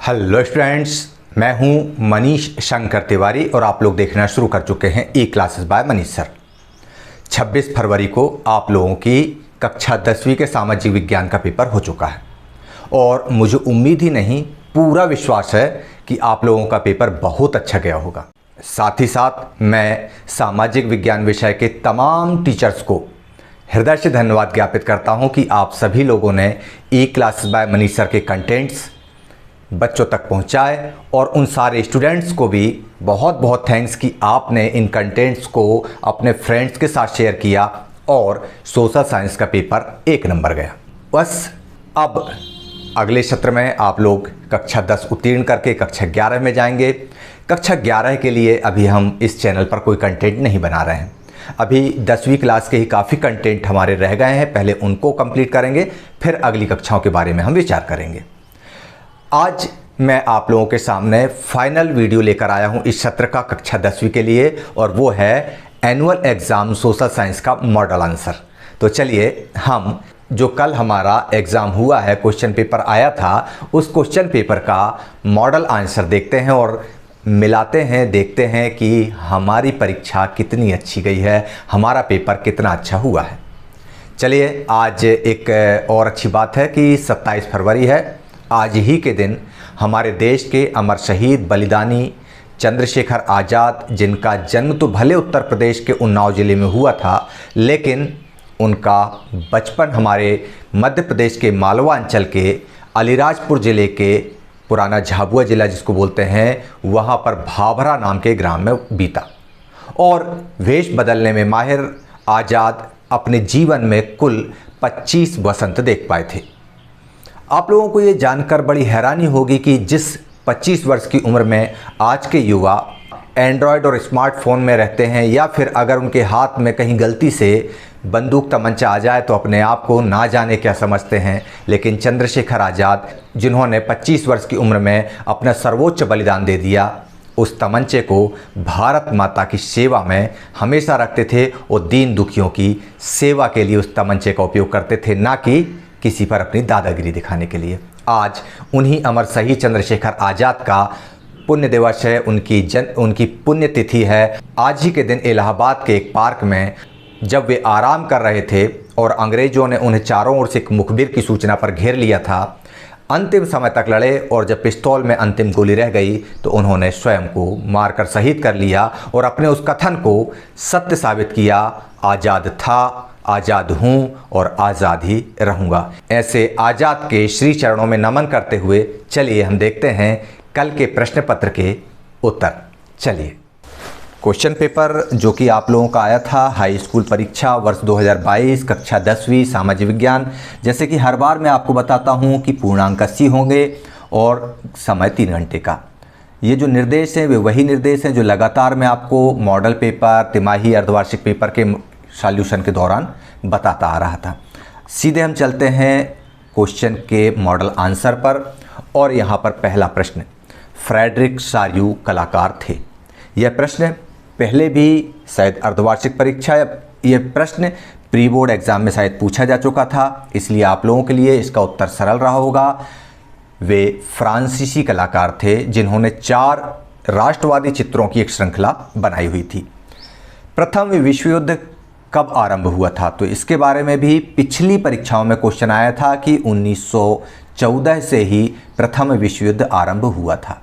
Hello students, मैं हूं मनीष शंकर तिवारी और आप लोग देखना शुरू कर चुके हैं ई क्लासेस बाय मनीष सर। 26 फरवरी को आप लोगों की कक्षा 10वीं के सामाजिक विज्ञान का पेपर हो चुका है और मुझे उम्मीद ही नहीं, पूरा विश्वास है कि आप लोगों का पेपर बहुत अच्छा गया होगा। साथ ही साथ मैं सामाजिक विज्ञान विषय के तमाम टीचर्स को हृदय से धन्यवाद ज्ञापित करता हूं कि आप सभी लोगों ने ई क्लासेस बाय मनीष सर के कंटेंट्स बच्चों तक पहुंचाए और उन सारे स्टूडेंट्स को भी बहुत बहुत थैंक्स कि आपने इन कंटेंट्स को अपने फ्रेंड्स के साथ शेयर किया और सोशल साइंस का पेपर 1 नंबर गया। बस अब अगले सत्र में आप लोग कक्षा 10 उत्तीर्ण करके कक्षा 11 में जाएंगे। कक्षा 11 के लिए अभी हम इस चैनल पर कोई कंटेंट नहीं बना रहे हैं। अभी 10वीं क्लास के ही काफ़ी कंटेंट हमारे रह गए हैं, पहले उनको कंप्लीट करेंगे, फिर अगली कक्षाओं के बारे में हम विचार करेंगे। आज मैं आप लोगों के सामने फाइनल वीडियो लेकर आया हूं इस सत्र का कक्षा 10वीं के लिए, और वो है एनुअल एग्ज़ाम सोशल साइंस का मॉडल आंसर। तो चलिए हम जो कल हमारा एग्ज़ाम हुआ है, क्वेश्चन पेपर आया था, उस क्वेश्चन पेपर का मॉडल आंसर देखते हैं और मिलाते हैं, देखते हैं कि हमारी परीक्षा कितनी अच्छी गई है, हमारा पेपर कितना अच्छा हुआ है। चलिए, आज एक और अच्छी बात है कि 27 फरवरी है। आज ही के दिन हमारे देश के अमर शहीद बलिदानी चंद्रशेखर आज़ाद, जिनका जन्म तो भले उत्तर प्रदेश के उन्नाव ज़िले में हुआ था, लेकिन उनका बचपन हमारे मध्य प्रदेश के मालवा अंचल के अलीराजपुर ज़िले के पुराना झाबुआ ज़िला जिसको बोलते हैं, वहाँ पर भाभरा नाम के ग्राम में बीता। और वेश बदलने में माहिर आज़ाद अपने जीवन में कुल 25 वसंत देख पाए थे। आप लोगों को ये जानकर बड़ी हैरानी होगी कि जिस 25 वर्ष की उम्र में आज के युवा एंड्रॉयड और स्मार्टफोन में रहते हैं, या फिर अगर उनके हाथ में कहीं गलती से बंदूक तमंचा आ जाए तो अपने आप को ना जाने क्या समझते हैं, लेकिन चंद्रशेखर आज़ाद, जिन्होंने 25 वर्ष की उम्र में अपना सर्वोच्च बलिदान दे दिया, उस तमंचे को भारत माता की सेवा में हमेशा रखते थे और दीन दुखियों की सेवा के लिए उस तमंचे का उपयोग करते थे, ना कि किसी पर अपनी दादागिरी दिखाने के लिए। आज उन्हीं अमर शहीद चंद्रशेखर आज़ाद का पुण्य दिवस है, उनकी पुण्य तिथि है। आज ही के दिन इलाहाबाद के एक पार्क में जब वे आराम कर रहे थे और अंग्रेज़ों ने उन्हें चारों ओर से एक मुखबिर की सूचना पर घेर लिया था, अंतिम समय तक लड़े और जब पिस्तौल में अंतिम गोली रह गई तो उन्होंने स्वयं को मारकर शहीद कर लिया और अपने उस कथन को सत्य साबित किया, आज़ाद था, आज़ाद हूँ और आज़ाद ही रहूँगा। ऐसे आज़ाद के श्री चरणों में नमन करते हुए चलिए हम देखते हैं कल के प्रश्न पत्र के उत्तर। चलिए, क्वेश्चन पेपर जो कि आप लोगों का आया था हाई स्कूल परीक्षा वर्ष 2022 कक्षा 10वीं सामाजिक विज्ञान, जैसे कि हर बार मैं आपको बताता हूँ कि पूर्णांक 80 होंगे और समय 3 घंटे का। ये जो निर्देश हैं वे वही निर्देश हैं जो लगातार मैं आपको मॉडल पेपर, तिमाही, अर्धवार्षिक पेपर के सॉल्यूशन के दौरान बताता आ रहा था। सीधे हम चलते हैं क्वेश्चन के मॉडल आंसर पर, और यहाँ पर पहला प्रश्न, फ्रेडरिक सार्यू कलाकार थे। यह प्रश्न पहले भी शायद अर्धवार्षिक परीक्षा, यह प्रश्न प्री बोर्ड एग्ज़ाम में शायद पूछा जा चुका था, इसलिए आप लोगों के लिए इसका उत्तर सरल रहा होगा। वे फ्रांसीसी कलाकार थे जिन्होंने 4 राष्ट्रवादी चित्रों की एक श्रृंखला बनाई हुई थी। प्रथम विश्व युद्ध कब आरंभ हुआ था, तो इसके बारे में भी पिछली परीक्षाओं में क्वेश्चन आया था कि 1914 से ही प्रथम विश्व युद्ध आरंभ हुआ था।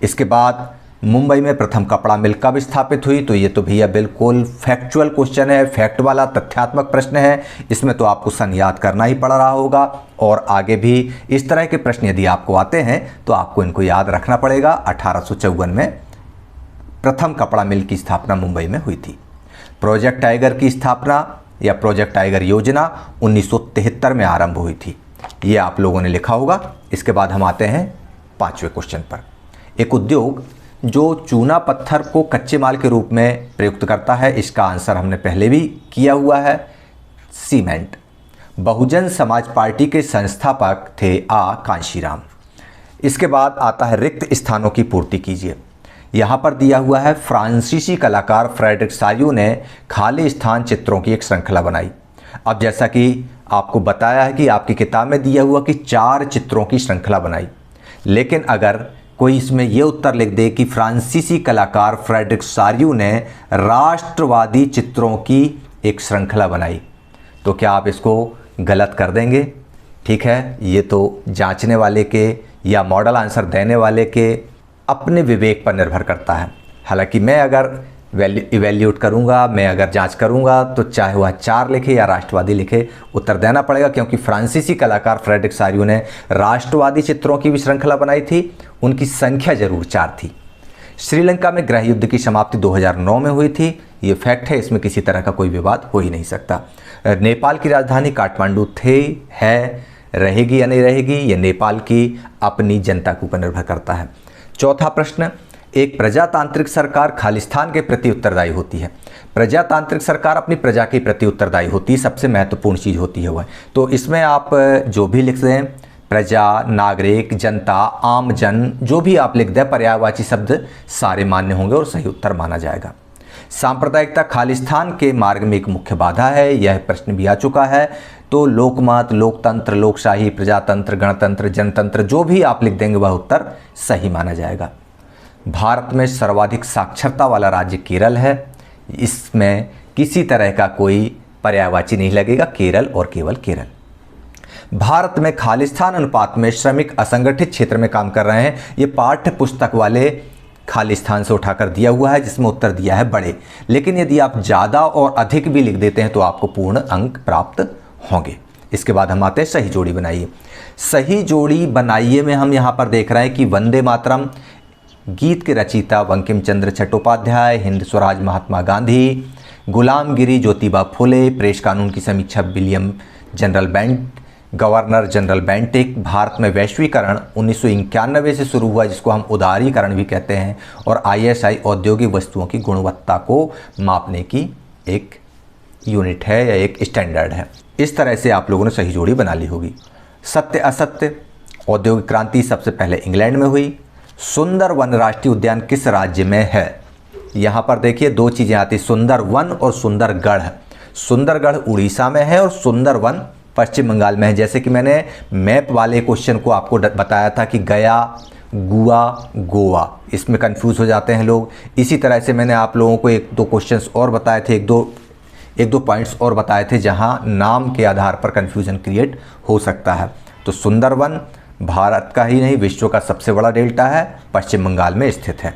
इसके बाद मुंबई में प्रथम कपड़ा मिल कब स्थापित हुई, तो ये तो भैया बिल्कुल फैक्चुअल क्वेश्चन है, फैक्ट वाला तथ्यात्मक प्रश्न है, इसमें तो आपको सन याद करना ही पड़ रहा होगा। और आगे भी इस तरह के प्रश्न यदि आपको आते हैं तो आपको इनको याद रखना पड़ेगा। 1854 में प्रथम कपड़ा मिल की स्थापना मुंबई में हुई थी। प्रोजेक्ट टाइगर की स्थापना या प्रोजेक्ट टाइगर योजना 1973 में आरंभ हुई थी, ये आप लोगों ने लिखा होगा। इसके बाद हम आते हैं 5वें क्वेश्चन पर। एक उद्योग जो चूना पत्थर को कच्चे माल के रूप में प्रयुक्त करता है, इसका आंसर हमने पहले भी किया हुआ है, सीमेंट। बहुजन समाज पार्टी के संस्थापक थे कांशीराम। इसके बाद आता है रिक्त स्थानों की पूर्ति कीजिए। यहाँ पर दिया हुआ है फ्रांसीसी कलाकार फ्रेडरिक सार्यू ने खाली स्थान चित्रों की एक श्रृंखला बनाई। अब जैसा कि आपको बताया है कि आपकी किताब में दिया हुआ कि 4 चित्रों की श्रृंखला बनाई, लेकिन अगर कोई इसमें यह उत्तर लिख दे कि फ्रांसीसी कलाकार फ्रेडरिक सारियू ने राष्ट्रवादी चित्रों की एक श्रृंखला बनाई, तो क्या आप इसको गलत कर देंगे? ठीक है, ये तो जांचने वाले के या मॉडल आंसर देने वाले के अपने विवेक पर निर्भर करता है। हालांकि मैं अगर इवैल्यूएट करूंगा, मैं अगर जांच करूंगा, तो चाहे वह 4 लिखे या राष्ट्रवादी लिखे, उत्तर देना पड़ेगा, क्योंकि फ्रांसीसी कलाकार फ्रेडरिक सारियू ने राष्ट्रवादी चित्रों की भी श्रृंखला बनाई थी। उनकी संख्या जरूर 4 थी। श्रीलंका में गृह युद्ध की समाप्ति 2009 में हुई थी। ये फैक्ट है, इसमें किसी तरह का कोई विवाद हो ही नहीं सकता। नेपाल की राजधानी काठमांडू है, रहेगी या नहीं रहेगी, ये नेपाल की अपनी जनता के ऊपर निर्भर करता है। चौथा प्रश्न, एक प्रजातांत्रिक सरकार खालिस्तान के प्रति उत्तरदायी होती है। प्रजातांत्रिक सरकार अपनी प्रजा के प्रति उत्तरदायी होती है, सबसे महत्वपूर्ण चीज़ होती है वह। तो इसमें आप जो भी लिख दें, प्रजा, नागरिक, जनता, आम जन, जो भी आप लिख दें, पर्यायवाची शब्द सारे मान्य होंगे और सही उत्तर माना जाएगा। सांप्रदायिकता खालिस्तान के मार्ग में एक मुख्य बाधा है, यह प्रश्न भी आ चुका है। तो लोकमत, लोकतंत्र, लोकशाही, प्रजातंत्र, गणतंत्र, जनतंत्र, जो भी आप लिख देंगे वह उत्तर सही माना जाएगा। भारत में सर्वाधिक साक्षरता वाला राज्य केरल है। इसमें किसी तरह का कोई पर्यायवाची नहीं लगेगा, केरल और केवल केरल। भारत में खालिस्तान अनुपात में श्रमिक असंगठित क्षेत्र में काम कर रहे हैं। ये पाठ्य पुस्तक वाले खालिस्तान से उठाकर दिया हुआ है, जिसमें उत्तर दिया है बड़े। लेकिन यदि आप ज़्यादा और अधिक भी लिख देते हैं तो आपको पूर्ण अंक प्राप्त होंगे। इसके बाद हम आते हैं सही जोड़ी बनाइए। सही जोड़ी बनाइए में हम यहाँ पर देख रहे हैं कि वंदे मातरम गीत के रचयिता बंकिम चंद्र चट्टोपाध्याय, हिंद स्वराज महात्मा गांधी, गुलामगिरी ज्योतिबा फुले, प्रेस कानून की समीक्षा William governor general Bentinck, Bharat में वैश्वीकरण 1991 से शुरू हुआ, जिसको हम उदारीकरण भी कहते हैं, और ISI औद्योगिक वस्तुओं की गुणवत्ता को मापने की एक यूनिट है या एक स्टैंडर्ड है। इस तरह से आप लोगों ने सही जोड़ी बना ली होगी। सत्य असत्य, औद्योगिक क्रांति सबसे पहले इंग्लैंड में हुई। सुंदरवन राष्ट्रीय उद्यान किस राज्य में है? यहाँ पर देखिए 2 चीज़ें आती, सुंदरवन और सुंदरगढ़। सुंदरगढ़ उड़ीसा में है और सुंदरवन पश्चिम बंगाल में है। जैसे कि मैंने मैप वाले क्वेश्चन को आपको बताया था कि गया, गुआ, गोवा, इसमें कंफ्यूज हो जाते हैं लोग। इसी तरह से मैंने आप लोगों को 1-2 क्वेश्चंस और बताए थे, एक दो पॉइंट्स और बताए थे जहां नाम के आधार पर कंफ्यूजन क्रिएट हो सकता है। तो सुंदरवन भारत का ही नहीं, विश्व का सबसे बड़ा डेल्टा है, पश्चिम बंगाल में स्थित है।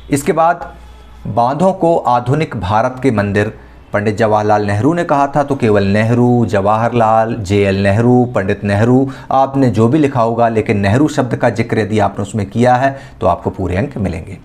इसके बाद बांधों को आधुनिक भारत के मंदिर पंडित जवाहरलाल नेहरू ने कहा था। तो केवल नेहरू, जवाहरलाल, JL नेहरू, पंडित नेहरू, आपने जो भी लिखा होगा, लेकिन नेहरू शब्द का जिक्र यदि आपने उसमें किया है तो आपको पूरे अंक मिलेंगे।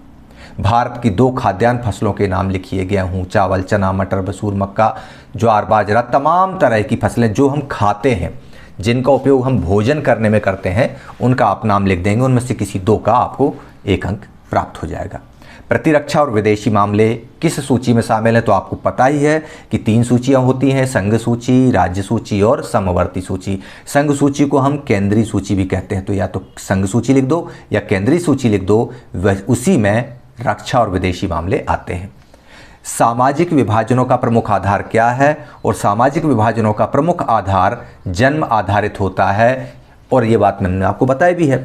भारत की 2 खाद्यान्न फसलों के नाम लिखिए, गेहूँ, चावल, चना, मटर, मसूर, मक्का, ज्वार, बाजरा, तमाम तरह की फसलें जो हम खाते हैं, जिनका उपयोग हम भोजन करने में करते हैं, उनका आप नाम लिख देंगे। उनमें से किसी 2 का आपको 1 अंक प्राप्त हो जाएगा। प्रतिरक्षा और विदेशी मामले किस सूची में शामिल है? तो आपको पता ही है कि 3 सूचियां होती हैं, संघ सूची, राज्य सूची और समवर्ती सूची। संघ सूची को हम केंद्रीय सूची भी कहते हैं। तो या तो संघ सूची लिख दो या केंद्रीय सूची लिख दो, उसी में रक्षा और विदेशी मामले आते हैं। सामाजिक विभाजनों का प्रमुख आधार क्या है? और सामाजिक विभाजनों का प्रमुख आधार जन्म आधारित होता है। और ये बात मैंने आपको बताई भी है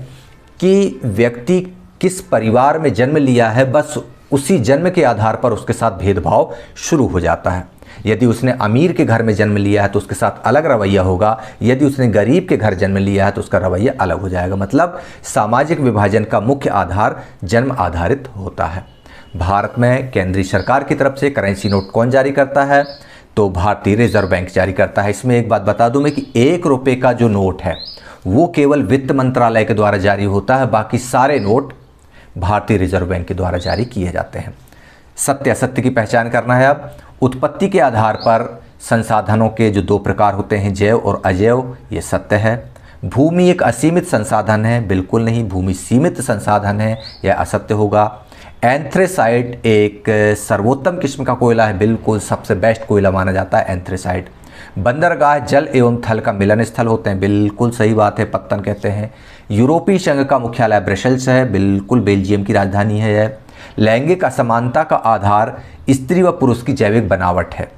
कि व्यक्ति किस परिवार में जन्म लिया है, बस उसी जन्म के आधार पर उसके साथ भेदभाव शुरू हो जाता है। यदि उसने अमीर के घर में जन्म लिया है तो उसके साथ अलग रवैया होगा, यदि उसने गरीब के घर जन्म लिया है तो उसका रवैया अलग हो जाएगा। मतलब सामाजिक विभाजन का मुख्य आधार जन्म आधारित होता है। भारत में केंद्रीय सरकार की तरफ से करेंसी नोट कौन जारी करता है? तो भारतीय रिजर्व बैंक जारी करता है। इसमें एक बात बता दूं मैं कि 1 रुपये का जो नोट है वो केवल वित्त मंत्रालय के द्वारा जारी होता है, बाकी सारे नोट भारतीय रिजर्व बैंक के द्वारा जारी किए जाते हैं। सत्य असत्य की पहचान करना है। अब उत्पत्ति के आधार पर संसाधनों के जो 2 प्रकार होते हैं, जैव और अजैव, ये सत्य है। भूमि एक असीमित संसाधन है, बिल्कुल नहीं, भूमि सीमित संसाधन है, यह असत्य होगा। एंथ्रेसाइट एक सर्वोत्तम किस्म का कोयला है, बिल्कुल सबसे बेस्ट कोयला माना जाता है एंथ्रेसाइट। बंदरगाह जल एवं थल का मिलन स्थल होते हैं, बिल्कुल सही बात है, पत्तन कहते हैं। यूरोपीय संघ का मुख्यालय ब्रसेल्स है, बिल्कुल बेल्जियम की राजधानी है यह। लैंगिक असमानता का आधार स्त्री व पुरुष की जैविक बनावट है,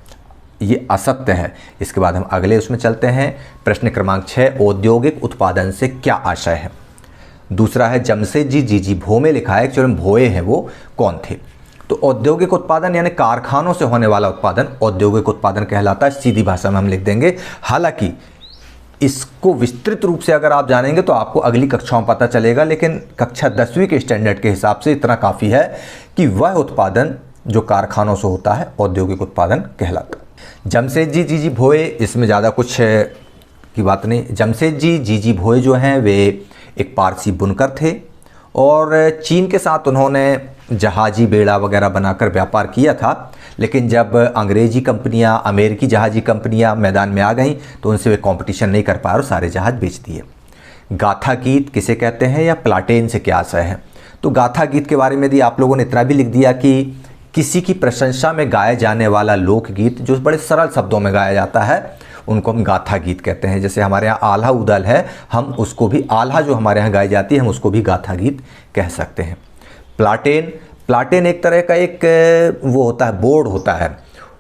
ये असत्य है। इसके बाद हम अगले उसमें चलते हैं। प्रश्न क्रमांक 6, औद्योगिक उत्पादन से क्या आशय है? दूसरा है जमशेदजी जीजी भो में लिखा है, एक्चुअली में भोए हैं वो कौन थे। तो औद्योगिक उत्पादन यानी कारखानों से होने वाला उत्पादन औद्योगिक उत्पादन कहलाता है, सीधी भाषा में हम लिख देंगे। हालांकि इसको विस्तृत रूप से अगर आप जानेंगे तो आपको अगली कक्षाओं में पता चलेगा, लेकिन कक्षा 10वीं के स्टैंडर्ड के हिसाब से इतना काफ़ी है कि वह उत्पादन जो कारखानों से होता है औद्योगिक उत्पादन कहलाता है। जमशेदजी जीजी भोए, इसमें ज़्यादा कुछ की बात नहीं। जमशेदजी जीजी भोए जो हैं वे एक पारसी बुनकर थे और चीन के साथ उन्होंने जहाजी बेड़ा वगैरह बनाकर व्यापार किया था, लेकिन जब अंग्रेजी कंपनियां, अमेरिकी जहाजी कंपनियां मैदान में आ गईं तो उनसे वे कंपटीशन नहीं कर पाए और सारे जहाज बेच दिए। गाथा गीत किसे कहते हैं या प्लाटेन से क्या आशय है? तो गाथा गीत के बारे में यदि आप लोगों ने इतना भी लिख दिया कि किसी की प्रशंसा में गाया जाने वाला लोकगीत जो बड़े सरल शब्दों में गाया जाता है उनको हम गाथा गीत कहते हैं। जैसे हमारे यहाँ आल्हा उदल है, हम उसको भी आल्हा जो हमारे यहाँ गाई जाती है हम उसको भी गाथा गीत कह सकते हैं। प्लाटेन एक तरह का एक वो होता है, बोर्ड होता है।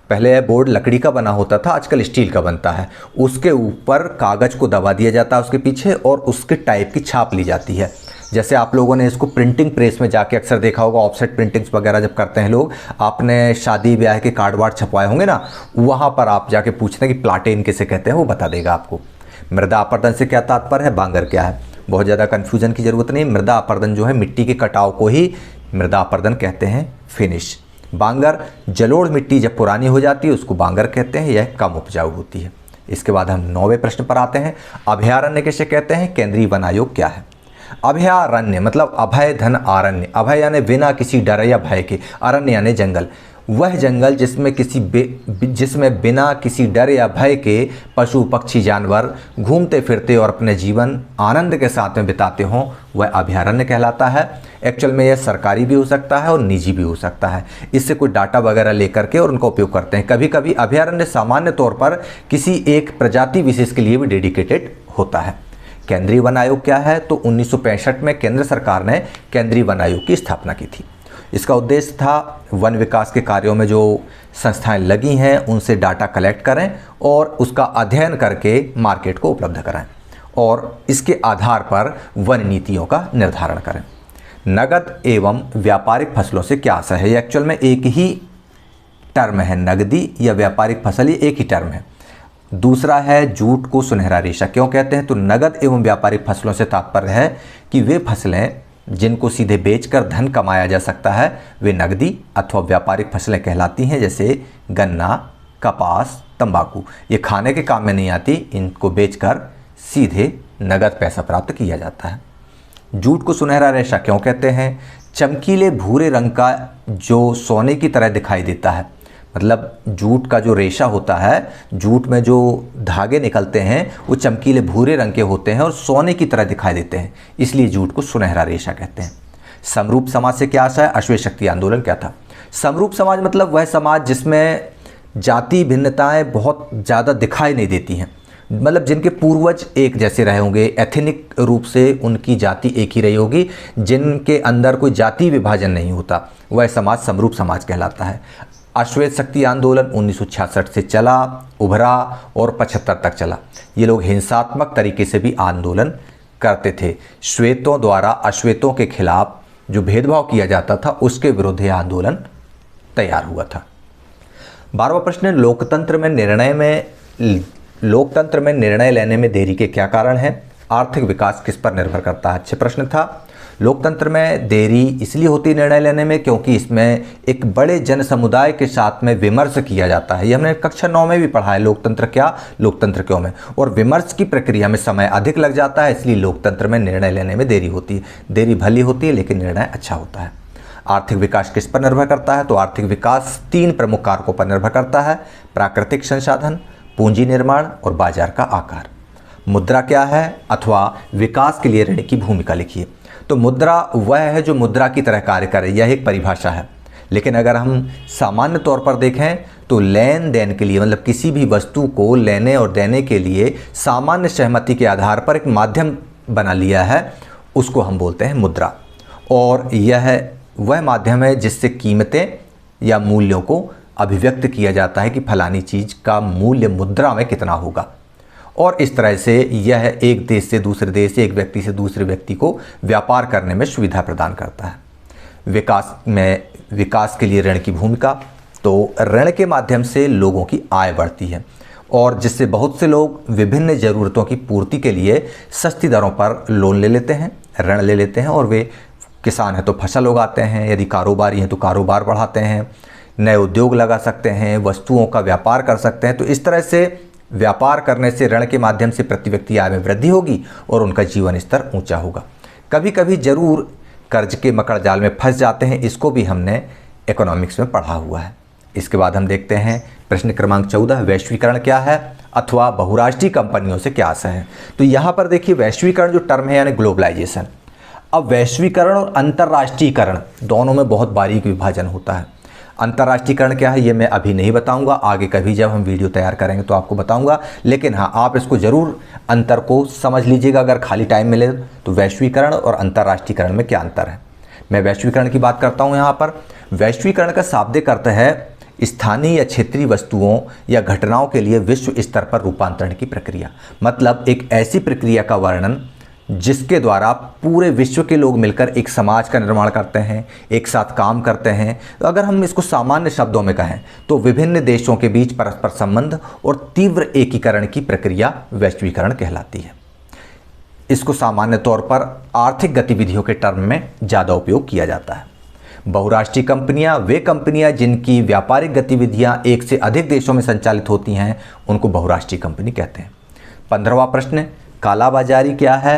पहले बोर्ड लकड़ी का बना होता था, आजकल स्टील का बनता है। उसके ऊपर कागज़ को दबा दिया जाता है उसके पीछे और उसके टाइप की छाप ली जाती है। जैसे आप लोगों ने इसको प्रिंटिंग प्रेस में जाके अक्सर देखा होगा, ऑफसेट प्रिंटिंग्स वगैरह जब करते हैं लोग, आपने शादी ब्याह के कार्ड वार्ड छपवाए होंगे ना, वहाँ पर आप जाके पूछते हैं कि प्लाटेन किसे कहते हैं, वो बता देगा आपको। मृदा अपरदन से क्या तात्पर्य है, बांगर क्या है? बहुत ज़्यादा कन्फ्यूजन की ज़रूरत नहीं। मृदा अपरदन जो है मिट्टी के कटाव को ही मृदा अपरदन कहते हैं, फिनिश। बांगर जलोढ़ मिट्टी जब पुरानी हो जाती है उसको बांगर कहते हैं, यह कम उपजाऊ होती है। इसके बाद हम 9वें प्रश्न पर आते हैं। अभयारण्य किसे कहते हैं? केंद्रीय वन आयोग क्या है? अभयारण्य मतलब अभय धन आरण्य, अभय यानी बिना किसी डर या भय के, अरण्य यानी जंगल। वह जंगल जिसमें बिना किसी डर या भय के पशु पक्षी जानवर घूमते फिरते और अपने जीवन आनंद के साथ में बिताते हों, वह अभयारण्य कहलाता है। एक्चुअल में यह सरकारी भी हो सकता है और निजी भी हो सकता है। इससे कोई डाटा वगैरह लेकर के और उनका उपयोग करते हैं। कभी कभी अभयारण्य सामान्य तौर पर किसी एक प्रजाति विशेष के लिए भी डेडिकेटेड होता है। केंद्रीय वन आयोग क्या है? तो 1965 में केंद्र सरकार ने केंद्रीय वन आयोग की स्थापना की थी। इसका उद्देश्य था वन विकास के कार्यों में जो संस्थाएं लगी हैं उनसे डाटा कलेक्ट करें और उसका अध्ययन करके मार्केट को उपलब्ध कराएं और इसके आधार पर वन नीतियों का निर्धारण करें। नगद एवं व्यापारिक फसलों से क्या आशय है? एक्चुअल में एक ही टर्म है, नगदी या व्यापारिक फसल, ये एक ही टर्म है। दूसरा है जूट को सुनहरा रेशा क्यों कहते हैं? तो नगद एवं व्यापारिक फसलों से तात्पर्य है कि वे फसलें जिनको सीधे बेचकर धन कमाया जा सकता है वे नगदी अथवा व्यापारिक फसलें कहलाती हैं। जैसे गन्ना, कपास, तंबाकू, ये खाने के काम में नहीं आती, इनको बेचकर सीधे नगद पैसा प्राप्त किया जाता है। जूट को सुनहरा रेशा क्यों कहते हैं? चमकीले भूरे रंग का जो सोने की तरह दिखाई देता है, मतलब जूट का जो रेशा होता है, जूट में जो धागे निकलते हैं वो चमकीले भूरे रंग के होते हैं और सोने की तरह दिखाई देते हैं, इसलिए जूट को सुनहरा रेशा कहते हैं। समरूप समाज से क्या आशा है? अश्वेत शक्ति आंदोलन क्या था? समरूप समाज मतलब वह समाज जिसमें जाति भिन्नताएं बहुत ज़्यादा दिखाई नहीं देती हैं, मतलब जिनके पूर्वज एक जैसे रहे होंगे, एथनिक रूप से उनकी जाति एक ही रही होगी, जिनके अंदर कोई जाति विभाजन नहीं होता, वह समाज समरूप समाज कहलाता है। अश्वेत शक्ति आंदोलन 1966 से चला, उभरा और 75 तक चला। ये लोग हिंसात्मक तरीके से भी आंदोलन करते थे। श्वेतों द्वारा अश्वेतों के खिलाफ जो भेदभाव किया जाता था उसके विरुद्ध यह आंदोलन तैयार हुआ था। 12वां प्रश्न, लोकतंत्र में निर्णय लेने में देरी के क्या कारण हैं? आर्थिक विकास किस पर निर्भर करता है? अच्छे प्रश्न था। लोकतंत्र में देरी इसलिए होती है निर्णय लेने में क्योंकि इसमें एक बड़े जन समुदाय के साथ में विमर्श किया जाता है। ये हमने कक्षा 9 में भी पढ़ा है, लोकतंत्र क्या, लोकतंत्र क्यों में, और विमर्श की प्रक्रिया में समय अधिक लग जाता है, इसलिए लोकतंत्र में निर्णय लेने में देरी होती है। देरी भली होती है लेकिन निर्णय अच्छा होता है। आर्थिक विकास किस पर निर्भर करता है? तो आर्थिक विकास 3 प्रमुख कारकों पर निर्भर करता है, प्राकृतिक संसाधन, पूंजी निर्माण और बाजार का आकार। मुद्रा क्या है अथवा विकास के लिए ऋण की भूमिका लिखिए। तो मुद्रा वह है जो मुद्रा की तरह कार्य करे, यह एक परिभाषा है। लेकिन अगर हम सामान्य तौर पर देखें तो लेन देन के लिए, मतलब किसी भी वस्तु को लेने और देने के लिए सामान्य सहमति के आधार पर एक माध्यम बना लिया है, उसको हम बोलते हैं मुद्रा। और यह वह माध्यम है जिससे कीमतें या मूल्यों को अभिव्यक्त किया जाता है कि फलानी चीज़ का मूल्य मुद्रा में कितना होगा। और इस तरह से यह एक देश से दूसरे देश, एक व्यक्ति से दूसरे व्यक्ति को व्यापार करने में सुविधा प्रदान करता है। विकास के लिए ऋण की भूमिका, तो ऋण के माध्यम से लोगों की आय बढ़ती है और जिससे बहुत से लोग विभिन्न ज़रूरतों की पूर्ति के लिए सस्ती दरों पर लोन ले लेते हैं, ऋण ले लेते हैं, और वे किसान हैं तो फसल उगाते हैं, यदि कारोबारी हैं तो कारोबार बढ़ाते हैं, नए उद्योग लगा सकते हैं, वस्तुओं का व्यापार कर सकते हैं। तो इस तरह से व्यापार करने से ऋण के माध्यम से प्रति व्यक्ति आय में वृद्धि होगी और उनका जीवन स्तर ऊंचा होगा। कभी कभी जरूर कर्ज के मकड़ जाल में फंस जाते हैं, इसको भी हमने इकोनॉमिक्स में पढ़ा हुआ है। इसके बाद हम देखते हैं प्रश्न क्रमांक 14, वैश्वीकरण क्या है अथवा बहुराष्ट्रीय कंपनियों से क्या आशय है। तो यहाँ पर देखिए वैश्वीकरण जो टर्म है यानी ग्लोबलाइजेशन। अब वैश्वीकरण और अंतर्राष्ट्रीयकरण दोनों में बहुत बारीक विभाजन होता है। अंतर्राष्ट्रीयकरण क्या है ये मैं अभी नहीं बताऊंगा, आगे कभी जब हम वीडियो तैयार करेंगे तो आपको बताऊंगा, लेकिन हाँ आप इसको ज़रूर अंतर को समझ लीजिएगा अगर खाली टाइम मिले तो। वैश्वीकरण और अंतर्राष्ट्रीयकरण में क्या अंतर है। मैं वैश्वीकरण की बात करता हूँ यहाँ पर। वैश्वीकरण का शाब्दिक अर्थ है स्थानीय या क्षेत्रीय वस्तुओं या घटनाओं के लिए विश्व स्तर पर रूपांतरण की प्रक्रिया। मतलब एक ऐसी प्रक्रिया का वर्णन जिसके द्वारा पूरे विश्व के लोग मिलकर एक समाज का निर्माण करते हैं, एक साथ काम करते हैं। तो अगर हम इसको सामान्य शब्दों में कहें तो विभिन्न देशों के बीच परस्पर संबंध और तीव्र एकीकरण की प्रक्रिया वैश्वीकरण कहलाती है। इसको सामान्य तौर पर आर्थिक गतिविधियों के टर्म में ज़्यादा उपयोग किया जाता है। बहुराष्ट्रीय कंपनियां वे कंपनियां जिनकी व्यापारिक गतिविधियां एक से अधिक देशों में संचालित होती हैं उनको बहुराष्ट्रीय कंपनी कहते हैं। 15वां प्रश्न, कालाबाजारी क्या है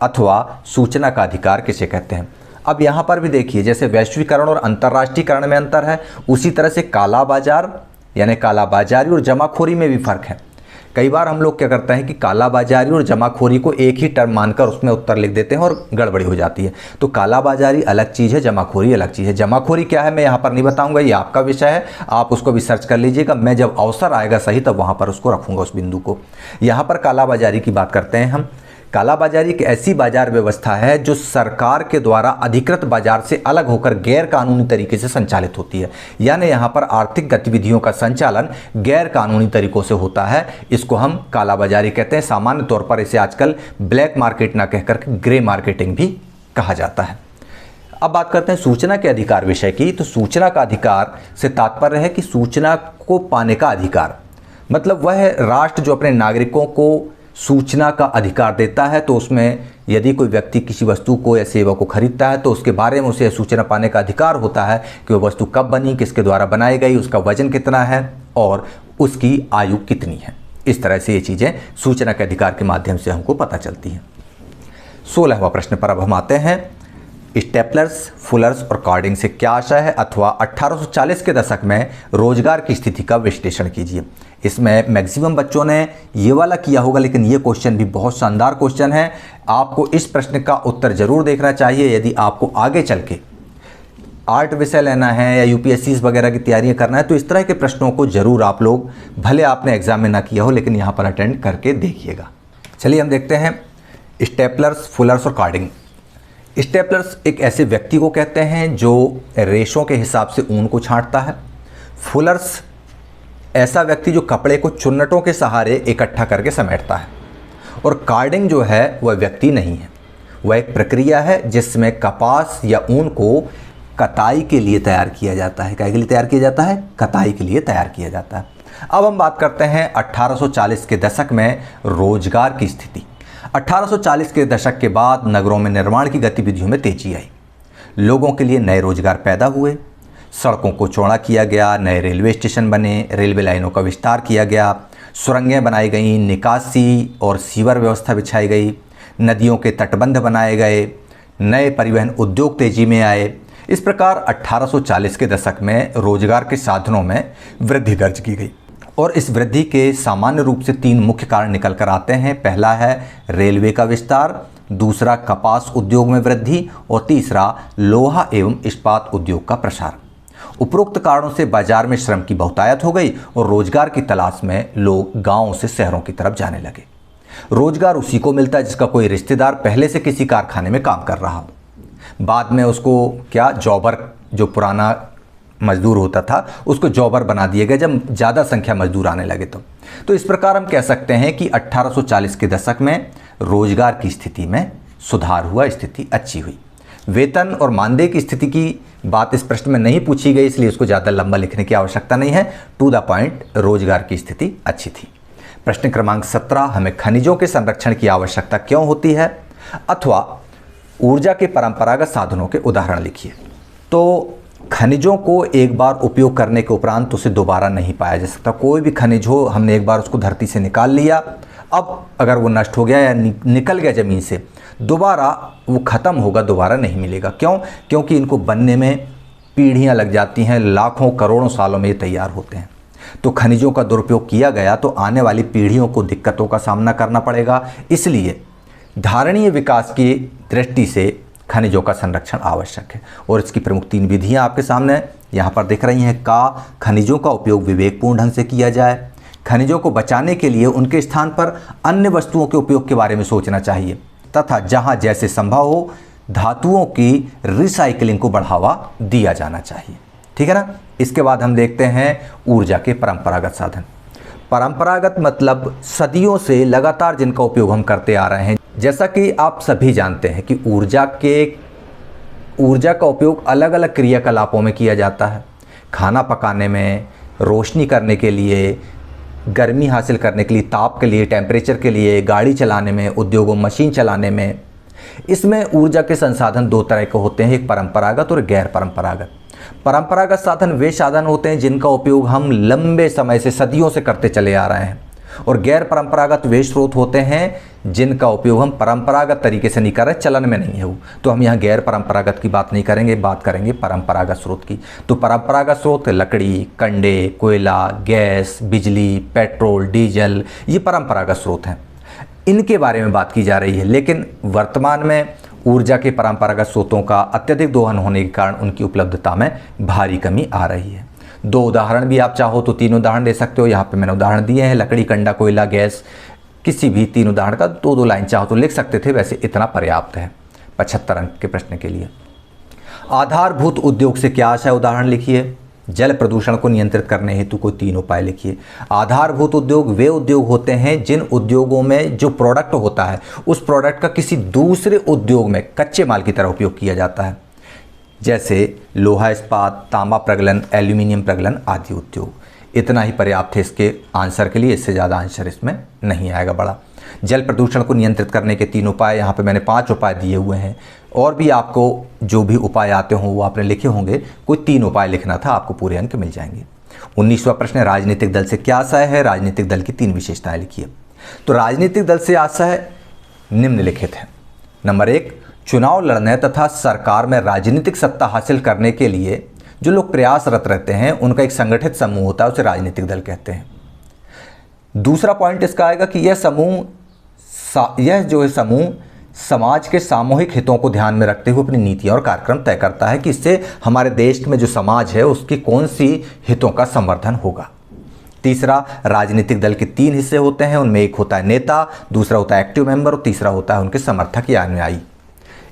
अथवा सूचना का अधिकार किसे कहते हैं। अब यहाँ पर भी देखिए जैसे वैश्वीकरण और अंतर्राष्ट्रीयकरण में अंतर है, उसी तरह से काला बाजार यानी कालाबाजारी और जमाखोरी में भी फर्क है। कई बार हम लोग क्या करते हैं कि कालाबाजारी और जमाखोरी को एक ही टर्म मानकर उसमें उत्तर लिख देते हैं और गड़बड़ी हो जाती है। तो कालाबाजारी अलग चीज़ है, जमाखोरी अलग चीज़ है। जमाखोरी क्या है मैं यहाँ पर नहीं बताऊंगा, ये आपका विषय है, आप उसको भी सर्च कर लीजिएगा। मैं जब अवसर आएगा सही तब वहाँ पर उसको रखूँगा उस बिंदु को। यहाँ पर कालाबाजारी की बात करते हैं हम। कालाबाजारी एक ऐसी बाजार व्यवस्था है जो सरकार के द्वारा अधिकृत बाजार से अलग होकर गैर कानूनी तरीके से संचालित होती है। यानी यहाँ पर आर्थिक गतिविधियों का संचालन गैर कानूनी तरीकों से होता है, इसको हम कालाबाजारी कहते हैं। सामान्य तौर पर इसे आजकल ब्लैक मार्केट ना कहकर ग्रे मार्केटिंग भी कहा जाता है। अब बात करते हैं सूचना के अधिकार विषय की। तो सूचना का अधिकार से तात्पर्य है कि सूचना को पाने का अधिकार, मतलब वह राष्ट्र जो अपने नागरिकों को सूचना का अधिकार देता है। तो उसमें यदि कोई व्यक्ति किसी वस्तु को या सेवा को खरीदता है तो उसके बारे में उसे सूचना पाने का अधिकार होता है कि वह वस्तु कब बनी, किसके द्वारा बनाई गई, उसका वजन कितना है और उसकी आयु कितनी है। इस तरह से ये चीज़ें सूचना के अधिकार के माध्यम से हमको पता चलती हैं। 16वां प्रश्न पर अब हम आते हैं। स्टेपलर्स, फुलर्स और कार्डिंग से क्या आशय है अथवा 1840 के दशक में रोजगार की स्थिति का विश्लेषण कीजिए। इसमें मैक्सिमम बच्चों ने ये वाला किया होगा, लेकिन ये क्वेश्चन भी बहुत शानदार क्वेश्चन है। आपको इस प्रश्न का उत्तर जरूर देखना चाहिए यदि आपको आगे चल के आर्ट विषय लेना है या यूपीएससी वगैरह की तैयारियां करना है। तो इस तरह के प्रश्नों को जरूर आप लोग, भले आपने एग्जाम में ना किया हो, लेकिन यहाँ पर अटेंड करके देखिएगा। चलिए हम देखते हैं स्टेपलर्स, फुलर्स और कार्डिंग। स्टेपलर्स एक ऐसे व्यक्ति को कहते हैं जो रेशों के हिसाब से ऊन को छांटता है। फुलर्स ऐसा व्यक्ति जो कपड़े को चुन्नटों के सहारे इकट्ठा करके समेटता है। और कार्डिंग जो है वह व्यक्ति नहीं है, वह एक प्रक्रिया है जिसमें कपास या ऊन को कताई के लिए तैयार किया जाता है। क्या के लिए तैयार किया जाता है? कताई के लिए तैयार किया जाता है। अब हम बात करते हैं 1840 के दशक में रोजगार की स्थिति। 1840 के दशक के बाद नगरों में निर्माण की गतिविधियों में तेजी आई। लोगों के लिए नए रोजगार पैदा हुए, सड़कों को चौड़ा किया गया, नए रेलवे स्टेशन बने, रेलवे लाइनों का विस्तार किया गया, सुरंगें बनाई गई, निकासी और सीवर व्यवस्था बिछाई गई, नदियों के तटबंध बनाए गए, नए परिवहन उद्योग तेजी में आए। इस प्रकार 1840 के दशक में रोजगार के साधनों में वृद्धि दर्ज की गई और इस वृद्धि के सामान्य रूप से 3 मुख्य कारण निकल कर आते हैं। पहला है रेलवे का विस्तार, दूसरा कपास उद्योग में वृद्धि और तीसरा लोहा एवं इस्पात उद्योग का प्रसार। उपरोक्त कारणों से बाजार में श्रम की बहुतायत हो गई और रोजगार की तलाश में लोग गांवों से शहरों की तरफ जाने लगे। रोजगार उसी को मिलता है जिसका कोई रिश्तेदार पहले से किसी कारखाने में काम कर रहा हो। बाद में उसको क्या जॉबर, जो पुराना मजदूर होता था उसको जॉबर बना दिया गया जब ज़्यादा संख्या मजदूर आने लगे तो इस प्रकार हम कह सकते हैं कि 1840 के दशक में रोजगार की स्थिति में सुधार हुआ, स्थिति अच्छी हुई। वेतन और मानदेय की स्थिति की बात इस प्रश्न में नहीं पूछी गई, इसलिए उसको ज़्यादा लंबा लिखने की आवश्यकता नहीं है। टू द पॉइंट, रोजगार की स्थिति अच्छी थी। प्रश्न क्रमांक 17, हमें खनिजों के संरक्षण की आवश्यकता क्यों होती है, अथवा ऊर्जा के परंपरागत साधनों के उदाहरण लिखिए। तो खनिजों को एक बार उपयोग करने के उपरांत उसे दोबारा नहीं पाया जा सकता। कोई भी खनिज हो, हमने एक बार उसको धरती से निकाल लिया, अब अगर वो नष्ट हो गया या निकल गया ज़मीन से, दोबारा वो ख़त्म होगा, दोबारा नहीं मिलेगा। क्यों? क्योंकि इनको बनने में पीढ़ियाँ लग जाती हैं, लाखों करोड़ों सालों में ये तैयार होते हैं। तो खनिजों का दुरुपयोग किया गया तो आने वाली पीढ़ियों को दिक्कतों का सामना करना पड़ेगा। इसलिए धारणीय विकास की दृष्टि से खनिजों का संरक्षण आवश्यक है। और इसकी प्रमुख 3 विधियां आपके सामने यहाँ पर दिख रही हैं। का, खनिजों का उपयोग विवेकपूर्ण ढंग से किया जाए। खनिजों को बचाने के लिए उनके स्थान पर अन्य वस्तुओं के उपयोग के बारे में सोचना चाहिए, तथा जहाँ जैसे संभव हो धातुओं की रिसाइकलिंग को बढ़ावा दिया जाना चाहिए। ठीक है ना। इसके बाद हम देखते हैं ऊर्जा के परंपरागत साधन। परंपरागत मतलब सदियों से लगातार जिनका उपयोग हम करते आ रहे हैं। जैसा कि आप सभी जानते हैं कि ऊर्जा का उपयोग अलग अलग क्रियाकलापों में किया जाता है। खाना पकाने में, रोशनी करने के लिए, गर्मी हासिल करने के लिए, ताप के लिए, टेम्परेचर के लिए, गाड़ी चलाने में, उद्योगों मशीन चलाने में। इसमें ऊर्जा के संसाधन 2 तरह के होते हैं, एक परंपरागत और गैर परंपरागत। परंपरागत साधन वे साधन होते हैं जिनका उपयोग हम लंबे समय से, सदियों से करते चले आ रहे हैं, और गैर परंपरागत वे स्रोत होते हैं जिनका उपयोग हम परंपरागत तरीके से नहीं कर रहे, चलन में नहीं है वो। तो हम यहाँ गैर परंपरागत की बात नहीं करेंगे, बात करेंगे परंपरागत स्रोत की। तो परंपरागत स्रोत लकड़ी, कंडे, कोयला, गैस, बिजली, पेट्रोल, डीजल, ये परंपरागत स्रोत हैं। इनके बारे में बात की जा रही है। लेकिन वर्तमान में ऊर्जा के परंपरागत स्रोतों का अत्यधिक दोहन होने के कारण उनकी उपलब्धता में भारी कमी आ रही है। 2 उदाहरण भी आप चाहो तो 3 उदाहरण दे सकते हो। यहाँ पे मैंने उदाहरण दिए हैं, लकड़ी, कंडा, कोयला, गैस, किसी भी 3 उदाहरण का 2-2 लाइन चाहो तो लिख सकते थे, वैसे इतना पर्याप्त है 75 अंक के प्रश्न के लिए। आधारभूत उद्योग से क्या आशय, उदाहरण लिखिए। जल प्रदूषण को नियंत्रित करने हेतु कोई 3 उपाय लिखिए। आधारभूत उद्योग वे उद्योग होते हैं जिन उद्योगों में जो प्रोडक्ट होता है उस प्रोडक्ट का किसी दूसरे उद्योग में कच्चे माल की तरह उपयोग किया जाता है, जैसे लोहा इस्पात, तांबा प्रगलन, एल्यूमिनियम प्रगलन आदि उद्योग। इतना ही पर्याप्त है इसके आंसर के लिए, इससे ज़्यादा आंसर इसमें नहीं आएगा बड़ा। जल प्रदूषण को नियंत्रित करने के 3 उपाय, यहाँ पे मैंने 5 उपाय दिए हुए हैं, और भी आपको जो भी उपाय आते हों वो आपने लिखे होंगे। कोई 3 उपाय लिखना था, आपको पूरे अंक मिल जाएंगे। 19वां प्रश्न, राजनीतिक दल से क्या आशय है, राजनीतिक दल की 3 विशेषताएं लिखिए। तो राजनीतिक दल से आशय निम्नलिखित है। नंबर 1, चुनाव लड़ने तथा सरकार में राजनीतिक सत्ता हासिल करने के लिए जो लोग प्रयासरत रहते हैं उनका एक संगठित समूह होता है, उसे राजनीतिक दल कहते हैं। दूसरा पॉइंट इसका आएगा कि यह समूह समाज के सामूहिक हितों को ध्यान में रखते हुए अपनी नीतियां और कार्यक्रम तय करता है कि इससे हमारे देश में जो समाज है उसकी कौन सी हितों का संवर्धन होगा। तीसरा, राजनीतिक दल के 3 हिस्से होते हैं, उनमें एक होता है नेता, दूसरा होता है एक्टिव मेंबर और तीसरा होता है उनके समर्थक या अनुयायी।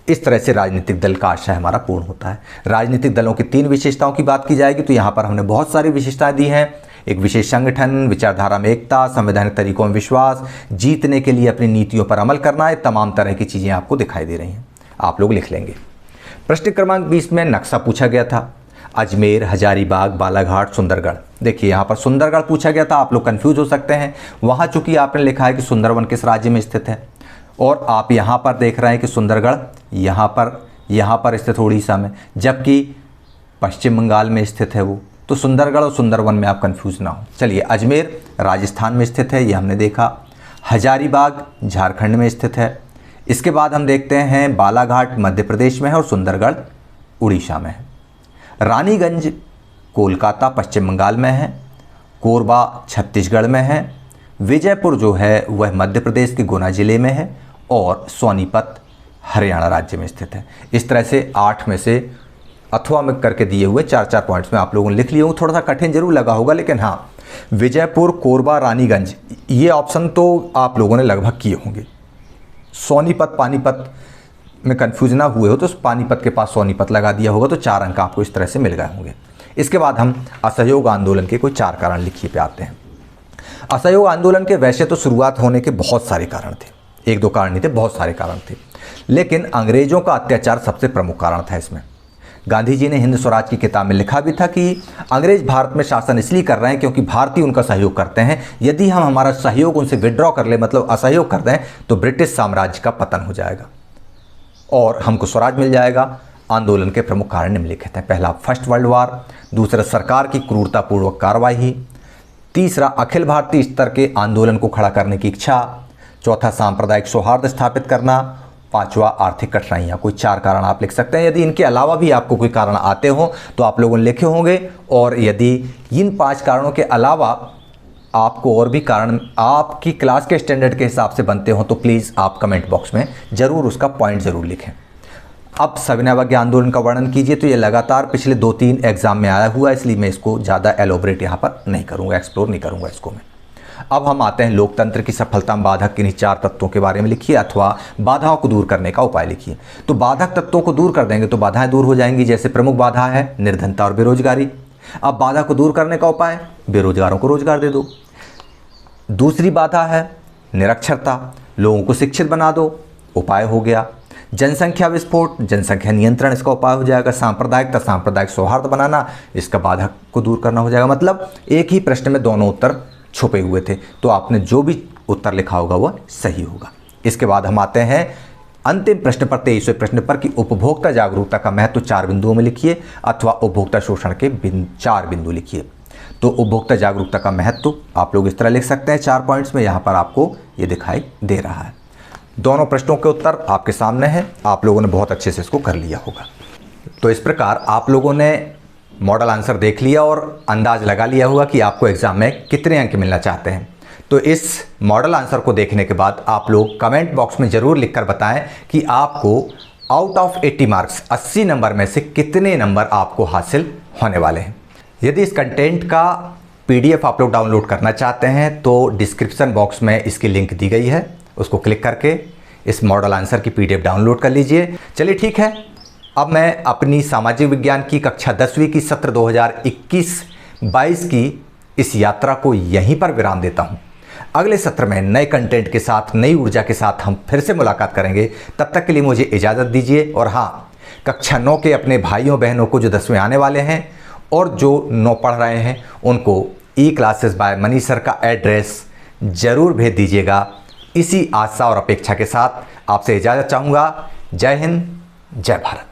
इस तरह से राजनीतिक दल का आशय हमारा पूर्ण होता है। राजनीतिक दलों की 3 विशेषताओं की बात की जाएगी तो यहाँ पर हमने बहुत सारी विशेषताएं दी हैं। एक विशेष संगठन, विचारधारा में एकता, संवैधानिक तरीकों में विश्वास, जीतने के लिए अपनी नीतियों पर अमल करना, ये तमाम तरह की चीज़ें आपको दिखाई दे रही हैं, आप लोग लिख लेंगे। प्रश्न क्रमांक 20 में नक्शा पूछा गया था। अजमेर, हजारीबाग, बालाघाट, सुंदरगढ़। देखिए यहाँ पर सुंदरगढ़ पूछा गया था, आप लोग कंफ्यूज हो सकते हैं। वहाँ चूंकि आपने लिखा है कि सुंदरवन किस राज्य में स्थित है, और आप यहाँ पर देख रहे हैं कि सुंदरगढ़ यहाँ पर स्थित उड़ीसा में, जबकि पश्चिम बंगाल में स्थित है वो। तो सुंदरगढ़ और सुंदरवन में आप कंफ्यूज ना हो। चलिए, अजमेर राजस्थान में स्थित है, ये हमने देखा। हजारीबाग झारखंड में स्थित है। इसके बाद हम देखते हैं बालाघाट मध्य प्रदेश में है और सुंदरगढ़ उड़ीसा में है। रानीगंज कोलकाता पश्चिम बंगाल में है। कोरबा छत्तीसगढ़ में है। विजयपुर जो है वह मध्य प्रदेश के गुना जिले में है, और सोनीपत हरियाणा राज्य में स्थित है। इस तरह से 8 में से अथवा में करके दिए हुए 4-4 पॉइंट्स में आप लोगों ने लिख लिए होंगे। थोड़ा सा कठिन जरूर लगा होगा, लेकिन हाँ, विजयपुर, कोरबा, रानीगंज, ये ऑप्शन तो आप लोगों ने लगभग किए होंगे। सोनीपत, पानीपत में कन्फ्यूज ना हुए हो तो पानीपत के पास सोनीपत लगा दिया होगा, तो 4 अंक आपको इस तरह से मिल गए होंगे। इसके बाद हम असहयोग आंदोलन के कोई 4 कारण लिखिए पे आते हैं। असहयोग आंदोलन के वैसे तो शुरुआत होने के बहुत सारे कारण थे, 1-2 कारण नहीं थे, बहुत सारे कारण थे, लेकिन अंग्रेजों का अत्याचार सबसे प्रमुख कारण था इसमें। गांधी जी ने हिंद स्वराज की किताब में लिखा भी था कि अंग्रेज भारत में शासन इसलिए कर रहे हैं क्योंकि भारतीय उनका सहयोग करते हैं, यदि हम हमारा सहयोग उनसे विड्रॉ कर ले, मतलब असहयोग कर दें, तो ब्रिटिश साम्राज्य का पतन हो जाएगा और हमको स्वराज मिल जाएगा। आंदोलन के प्रमुख कारण निम्नलिखित हैं। पहला, फर्स्ट वर्ल्ड वार। दूसरा, सरकार की क्रूरतापूर्वक कार्रवाई। तीसरा, अखिल भारतीय स्तर के आंदोलन को खड़ा करने की इच्छा। चौथा, सांप्रदायिक सौहार्द स्थापित करना। पांचवा, आर्थिक कठिनाइयाँ। कोई 4 कारण आप लिख सकते हैं। यदि इनके अलावा भी आपको कोई कारण आते हो तो आप लोगों ने लिखे होंगे, और यदि इन 5 कारणों के अलावा आपको और भी कारण आपकी क्लास के स्टैंडर्ड के हिसाब से बनते हो तो प्लीज़ आप कमेंट बॉक्स में ज़रूर उसका पॉइंट ज़रूर लिखें। अब सविनय अवज्ञा आंदोलन का वर्णन कीजिए, तो ये लगातार पिछले 2-3 एग्जाम में आया हुआ है, इसलिए मैं इसको ज़्यादा एलोबरेट यहाँ पर नहीं करूँगा, एक्सप्लोर नहीं करूँगा इसको मैं। अब हम आते हैं लोकतंत्र की सफलता में बाधक किन्हीं 4 तत्वों के बारे में लिखिए, अथवा बाधाओं को दूर करने का उपाय लिखिए। तो बाधक तत्वों को दूर कर देंगे तो बाधाएं दूर हो जाएंगी। जैसे प्रमुख बाधा है निर्धनता और बेरोजगारी। अब बाधा को दूर करने का उपाय, बेरोजगारों को रोजगार दे दो। दूसरी बाधा है निरक्षरता, लोगों को शिक्षित बना दो, उपाय हो गया। जनसंख्या विस्फोट, जनसंख्या नियंत्रण, इसका उपाय हो जाएगा। सांप्रदायिकता, सांप्रदायिक सौहार्द बनाना, इसका बाधक को दूर करना हो जाएगा। मतलब एक ही प्रश्न में दोनों उत्तर छुपे हुए थे, तो आपने जो भी उत्तर लिखा होगा वह सही होगा। इसके बाद हम आते हैं अंतिम प्रश्न पर, 23वें प्रश्न पर, कि उपभोक्ता जागरूकता का महत्व 4 बिंदुओं में लिखिए, अथवा उपभोक्ता शोषण के 4 बिंदु लिखिए। तो उपभोक्ता जागरूकता का महत्व आप लोग इस तरह लिख सकते हैं 4 पॉइंट्स में, यहाँ पर आपको ये दिखाई दे रहा है। दोनों प्रश्नों के उत्तर आपके सामने हैं, आप लोगों ने बहुत अच्छे से इसको कर लिया होगा। तो इस प्रकार आप लोगों ने मॉडल आंसर देख लिया और अंदाज लगा लिया होगा कि आपको एग्जाम में कितने अंक मिलना चाहते हैं। तो इस मॉडल आंसर को देखने के बाद आप लोग कमेंट बॉक्स में ज़रूर लिखकर बताएं कि आपको आउट ऑफ 80 मार्क्स 80 नंबर में से कितने नंबर आपको हासिल होने वाले हैं। यदि इस कंटेंट का PDF आप लोग डाउनलोड करना चाहते हैं तो डिस्क्रिप्शन बॉक्स में इसकी लिंक दी गई है, उसको क्लिक करके इस मॉडल आंसर की PDF डाउनलोड कर लीजिए। चलिए ठीक है, अब मैं अपनी सामाजिक विज्ञान की कक्षा 10वीं की सत्र 2021-22 की इस यात्रा को यहीं पर विराम देता हूं। अगले सत्र में नए कंटेंट के साथ, नई ऊर्जा के साथ हम फिर से मुलाकात करेंगे। तब तक के लिए मुझे इजाज़त दीजिए। और हाँ, कक्षा 9 के अपने भाइयों बहनों को जो 10वें आने वाले हैं और जो 9 पढ़ रहे हैं, उनको E-क्लासेस बाय मनीष सर का एड्रेस ज़रूर भेज दीजिएगा। इसी आशा और अपेक्षा के साथ आपसे इजाज़त चाहूँगा। जय हिंद, जय भारत।